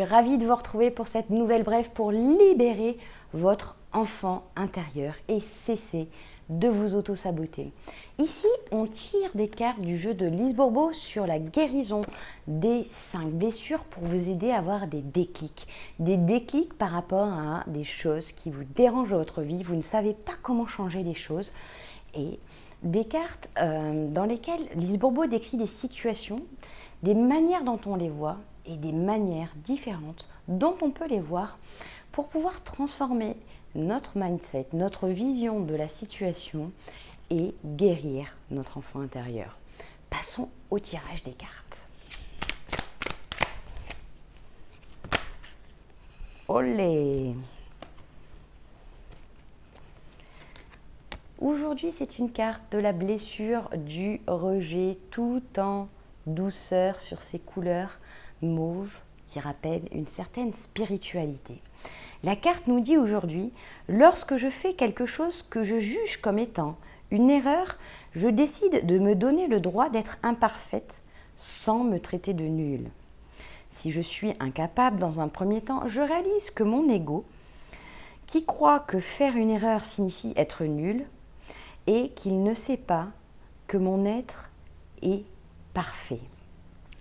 ravie de vous retrouver pour cette nouvelle brève pour libérer votre enfant intérieur et cesser de vous auto-saboter. Ici, on tire des cartes du jeu de Lise Bourbeau sur la guérison des 5 blessures pour vous aider à avoir des déclics. Des déclics par rapport à des choses qui vous dérangent dans votre vie, vous ne savez pas comment changer les choses. Et des cartes dans lesquelles Lise Bourbeau décrit des situations, des manières dont on les voit et des manières différentes dont on peut les voir pour pouvoir transformer notre mindset, notre vision de la situation et guérir notre enfant intérieur. Passons au tirage des cartes. Olé! Aujourd'hui, c'est une carte de la blessure du rejet tout en douceur sur ses couleurs mauves qui rappellent une certaine spiritualité. La carte nous dit aujourd'hui, lorsque je fais quelque chose que je juge comme étant une erreur, je décide de me donner le droit d'être imparfaite sans me traiter de nulle. Si je suis incapable dans un premier temps, je réalise que mon ego, qui croit que faire une erreur signifie être nul, et qu'il ne sait pas que mon être est parfait.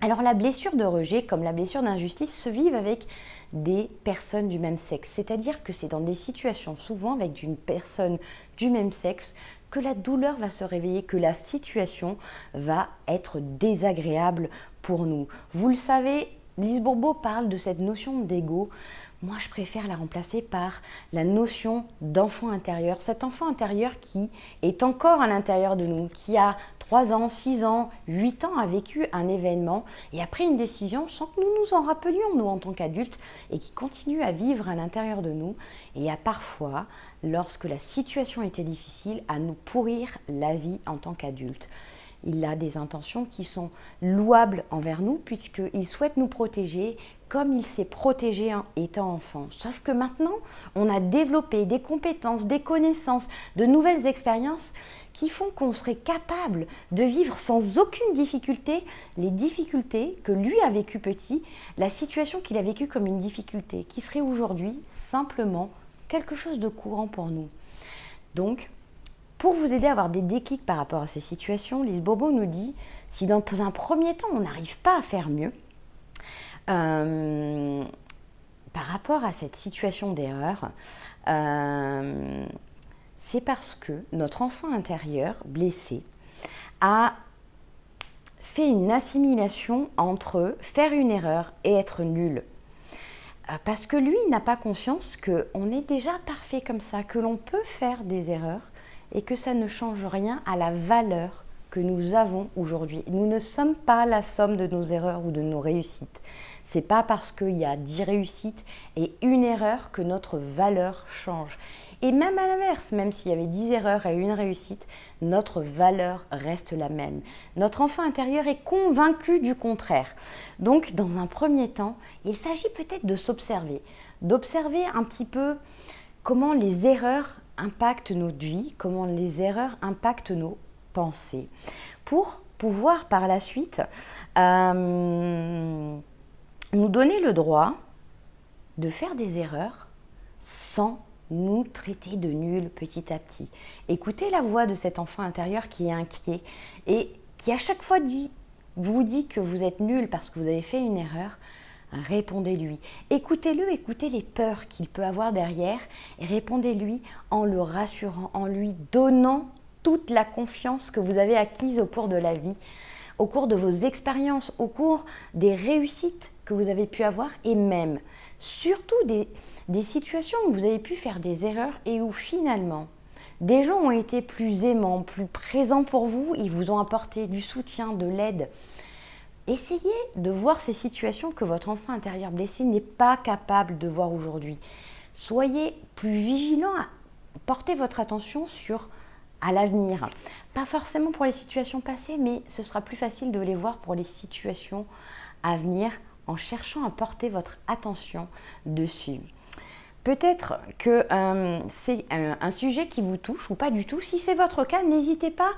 Alors la blessure de rejet, comme la blessure d'injustice, se vivent avec des personnes du même sexe. C'est-à-dire que c'est dans des situations, souvent avec une personne du même sexe, que la douleur va se réveiller, que la situation va être désagréable pour nous. Vous le savez, Lise Bourbeau parle de cette notion d'ego. Moi, je préfère la remplacer par la notion d'enfant intérieur. Cet enfant intérieur qui est encore à l'intérieur de nous, qui a 3 ans, 6 ans, 8 ans, a vécu un événement et a pris une décision sans que nous nous en rappelions, nous, en tant qu'adultes, et qui continue à vivre à l'intérieur de nous et à parfois, lorsque la situation était difficile, à nous pourrir la vie en tant qu'adultes. Il a des intentions qui sont louables envers nous puisqu'il souhaite nous protéger comme il s'est protégé en étant enfant. Sauf que maintenant, on a développé des compétences, des connaissances, de nouvelles expériences qui font qu'on serait capable de vivre sans aucune difficulté les difficultés que lui a vécues petit, la situation qu'il a vécue comme une difficulté, qui serait aujourd'hui simplement quelque chose de courant pour nous. Donc, pour vous aider à avoir des déclics par rapport à ces situations, Lise Bourbeau nous dit, si dans un premier temps, on n'arrive pas à faire mieux, par rapport à cette situation d'erreur, c'est parce que notre enfant intérieur, blessé, a fait une assimilation entre faire une erreur et être nul. Parce que lui n'a pas conscience qu'on est déjà parfait comme ça, que l'on peut faire des erreurs, et que ça ne change rien à la valeur que nous avons aujourd'hui. Nous ne sommes pas la somme de nos erreurs ou de nos réussites. C'est pas parce qu'il y a 10 réussites et une erreur que notre valeur change. Et même à l'inverse, même s'il y avait 10 erreurs et une réussite, notre valeur reste la même. Notre enfant intérieur est convaincu du contraire. Donc, dans un premier temps, il s'agit peut-être de s'observer, d'observer un petit peu comment les erreurs impactent notre vie, comment les erreurs impactent nos pensées, pour pouvoir par la suite nous donner le droit de faire des erreurs sans nous traiter de nuls petit à petit. Écoutez la voix de cet enfant intérieur qui est inquiet et qui à chaque fois vous dit que vous êtes nul parce que vous avez fait une erreur. Répondez-lui. Écoutez-le, écoutez les peurs qu'il peut avoir derrière et répondez-lui en le rassurant, en lui donnant toute la confiance que vous avez acquise au cours de la vie, au cours de vos expériences, au cours des réussites que vous avez pu avoir et même, surtout des situations où vous avez pu faire des erreurs et où finalement, des gens ont été plus aimants, plus présents pour vous, ils vous ont apporté du soutien, de l'aide. Essayez de voir ces situations que votre enfant intérieur blessé n'est pas capable de voir aujourd'hui. Soyez plus vigilant, portez votre attention à l'avenir. Pas forcément pour les situations passées, mais ce sera plus facile de les voir pour les situations à venir en cherchant à porter votre attention dessus. Peut-être que c'est un sujet qui vous touche ou pas du tout. Si c'est votre cas, n'hésitez pas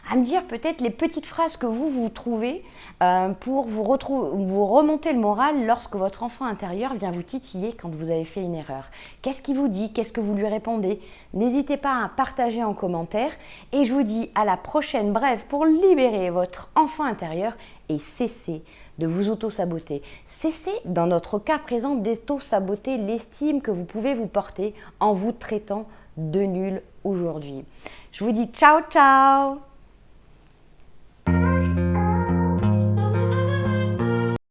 à me dire peut-être les petites phrases que vous trouvez pour vous remonter le moral lorsque votre enfant intérieur vient vous titiller quand vous avez fait une erreur. Qu'est-ce qu'il vous dit? Qu'est-ce que vous lui répondez? N'hésitez pas à partager en commentaire et je vous dis à la prochaine brève pour libérer votre enfant intérieur et cessez de vous auto-saboter. Cessez, dans notre cas présent, d'auto-saboter l'estime que vous pouvez vous porter en vous traitant de nul aujourd'hui. Je vous dis ciao ciao!